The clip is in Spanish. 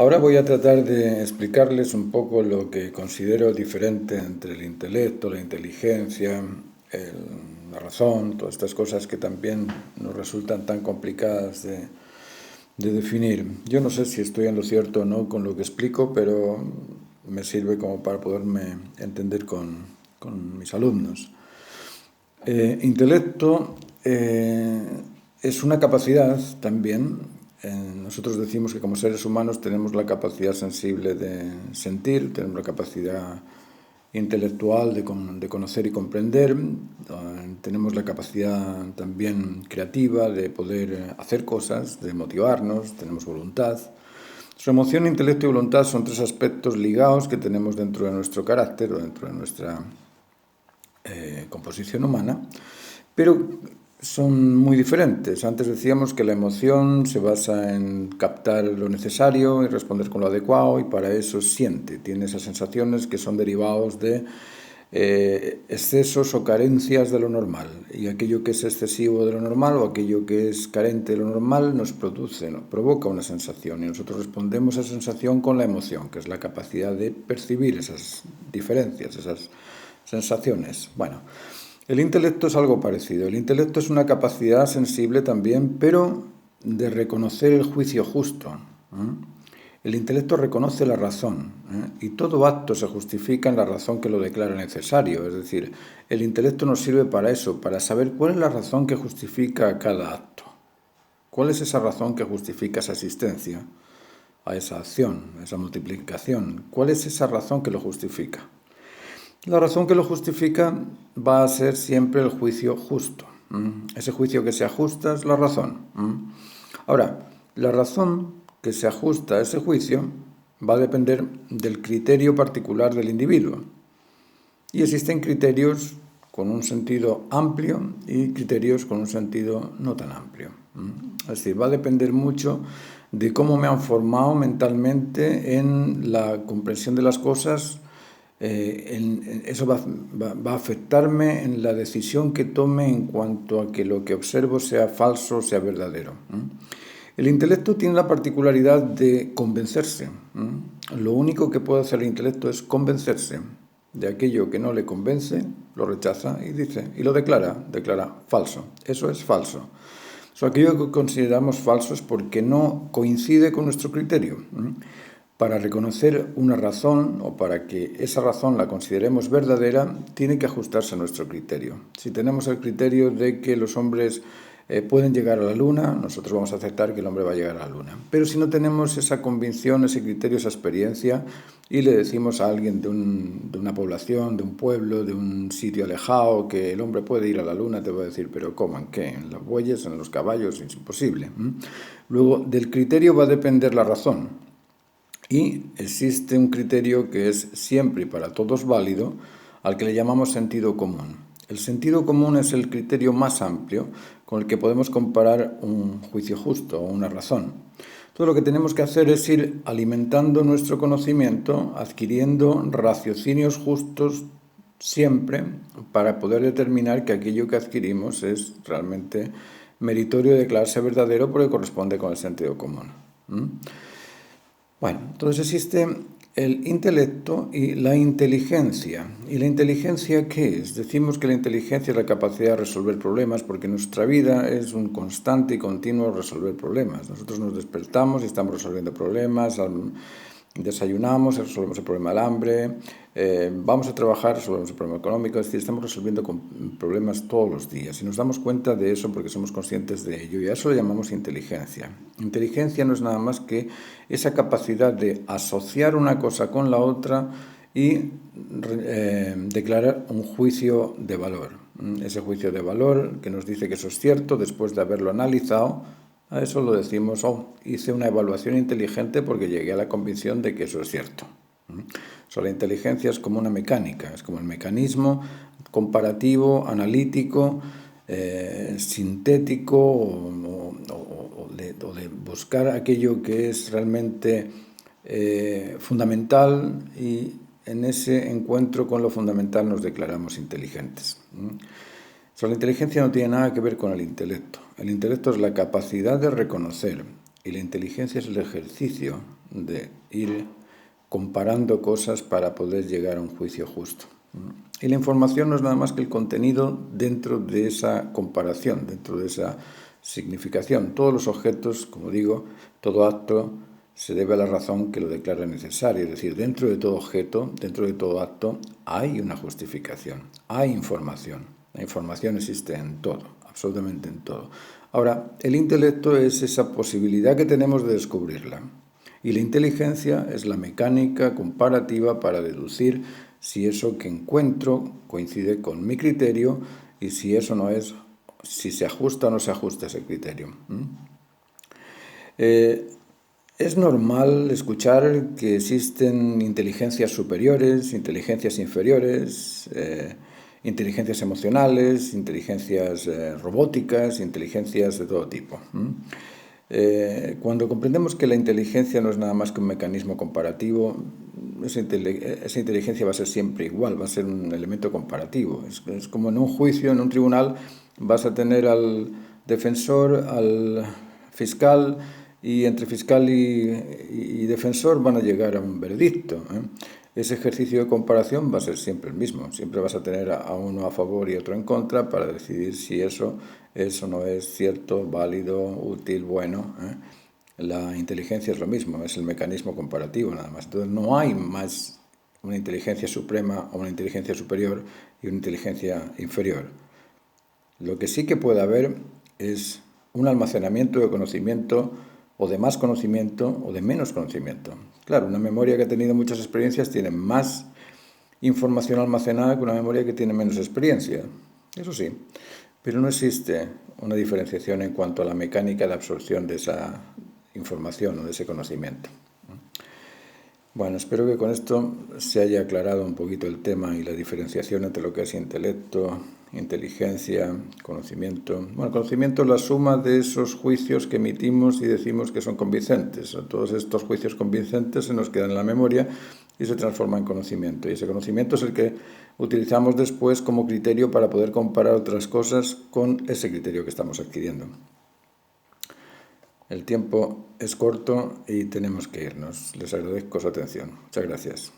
Ahora voy a tratar de explicarles un poco lo que considero diferente entre el intelecto, la inteligencia, la razón, todas estas cosas que también nos resultan tan complicadas de definir. Yo no sé si estoy en lo cierto o no con lo que explico, pero me sirve como para poderme entender con mis alumnos. Intelecto es una capacidad también. Nosotros decimos que como seres humanos tenemos la capacidad sensible de sentir, tenemos la capacidad intelectual de conocer y comprender, tenemos la capacidad también creativa de poder hacer cosas, de motivarnos, tenemos voluntad. Su emoción, intelecto y voluntad son tres aspectos ligados que tenemos dentro de nuestro carácter o dentro de nuestra composición humana, pero son muy diferentes. Antes decíamos que la emoción se basa en captar lo necesario y responder con lo adecuado, y para eso siente, tiene esas sensaciones que son derivados de excesos o carencias de lo normal, y aquello que es excesivo de lo normal o aquello que es carente de lo normal nos provoca una sensación, y nosotros respondemos a esa sensación con la emoción, que es la capacidad de percibir esas diferencias, esas sensaciones. Bueno, el intelecto es algo parecido. El intelecto es una capacidad sensible también, pero de reconocer el juicio justo. El intelecto reconoce la razón, y todo acto se justifica en la razón que lo declara necesario. Es decir, el intelecto nos sirve para eso, para saber cuál es la razón que justifica cada acto. ¿Cuál es esa razón que justifica esa existencia, a esa acción, a esa multiplicación? ¿Cuál es esa razón que lo justifica? La razón que lo justifica va a ser siempre el juicio justo. Ese juicio que se ajusta es la razón. Ahora, la razón que se ajusta a ese juicio va a depender del criterio particular del individuo. Y existen criterios con un sentido amplio y criterios con un sentido no tan amplio. Es decir, va a depender mucho de cómo me han formado mentalmente en la comprensión de las cosas. Eso va a afectarme en la decisión que tome en cuanto a que lo que observo sea falso o sea verdadero. El intelecto tiene la particularidad de convencerse. Lo único que puede hacer el intelecto es convencerse de aquello que no le convence, lo rechaza y dice, y lo declara falso. Eso es falso. Aquello que consideramos falso es porque no coincide con nuestro criterio. Para reconocer una razón o para que esa razón la consideremos verdadera, tiene que ajustarse a nuestro criterio. Si tenemos el criterio de que los hombres pueden llegar a la luna, nosotros vamos a aceptar que el hombre va a llegar a la luna. Pero si no tenemos esa convicción, ese criterio, esa experiencia, y le decimos a alguien de una población, de un pueblo, de un sitio alejado, que el hombre puede ir a la luna, te va a decir, pero ¿cómo? ¿En qué? ¿En los bueyes? ¿En los caballos? Es imposible. Luego, del criterio va a depender la razón. Y existe un criterio que es siempre y para todos válido, al que le llamamos sentido común. El sentido común es el criterio más amplio con el que podemos comparar un juicio justo o una razón. Todo lo que tenemos que hacer es ir alimentando nuestro conocimiento, adquiriendo raciocinios justos siempre para poder determinar que aquello que adquirimos es realmente meritorio de declararse verdadero porque corresponde con el sentido común. Bueno, entonces existe el intelecto y la inteligencia. ¿Y la inteligencia qué es? Decimos que la inteligencia es la capacidad de resolver problemas porque nuestra vida es un constante y continuo resolver problemas. Nosotros nos despertamos y estamos resolviendo problemas, desayunamos, resolvemos el problema del hambre, vamos a trabajar, resolvemos el problema económico, es decir, estamos resolviendo problemas todos los días y nos damos cuenta de eso porque somos conscientes de ello, y a eso le llamamos inteligencia. Inteligencia no es nada más que esa capacidad de asociar una cosa con la otra y declarar un juicio de valor. Ese juicio de valor que nos dice que eso es cierto después de haberlo analizado. A eso lo decimos, hice una evaluación inteligente porque llegué a la convicción de que eso es cierto. La inteligencia es como una mecánica, es como el mecanismo comparativo, analítico, sintético o de buscar aquello que es realmente fundamental, y en ese encuentro con lo fundamental nos declaramos inteligentes. La inteligencia no tiene nada que ver con el intelecto. El intelecto es la capacidad de reconocer y la inteligencia es el ejercicio de ir comparando cosas para poder llegar a un juicio justo. Y la información no es nada más que el contenido dentro de esa comparación, dentro de esa significación. Todos los objetos, como digo, todo acto se debe a la razón que lo declara necesario. Es decir, dentro de todo objeto, dentro de todo acto, hay una justificación, hay información. La información existe en todo, absolutamente en todo. Ahora, el intelecto es esa posibilidad que tenemos de descubrirla. Y la inteligencia es la mecánica comparativa para deducir si eso que encuentro coincide con mi criterio y si eso no es, si se ajusta o no se ajusta a ese criterio. Es normal escuchar que existen inteligencias superiores, inteligencias inferiores, inteligencias emocionales, inteligencias robóticas, inteligencias de todo tipo. Cuando comprendemos que la inteligencia no es nada más que un mecanismo comparativo, esa inteligencia va a ser siempre igual, va a ser un elemento comparativo. Es como en un juicio, en un tribunal, vas a tener al defensor, al fiscal, y entre fiscal y defensor van a llegar a un veredicto. Ese ejercicio de comparación va a ser siempre el mismo. Siempre vas a tener a uno a favor y otro en contra para decidir si eso no es cierto, válido, útil, bueno. La inteligencia es lo mismo, es el mecanismo comparativo nada más. Entonces no hay más una inteligencia suprema o una inteligencia superior y una inteligencia inferior. Lo que sí que puede haber es un almacenamiento de conocimiento o de más conocimiento o de menos conocimiento. Claro, una memoria que ha tenido muchas experiencias tiene más información almacenada que una memoria que tiene menos experiencia. Eso sí, pero no existe una diferenciación en cuanto a la mecánica de absorción de esa información o de ese conocimiento. Bueno, espero que con esto se haya aclarado un poquito el tema y la diferenciación entre lo que es intelecto, inteligencia, conocimiento. Bueno, conocimiento es la suma de esos juicios que emitimos y decimos que son convincentes. Todos estos juicios convincentes se nos quedan en la memoria y se transforman en conocimiento. Y ese conocimiento es el que utilizamos después como criterio para poder comparar otras cosas con ese criterio que estamos adquiriendo. El tiempo es corto y tenemos que irnos. Les agradezco su atención. Muchas gracias.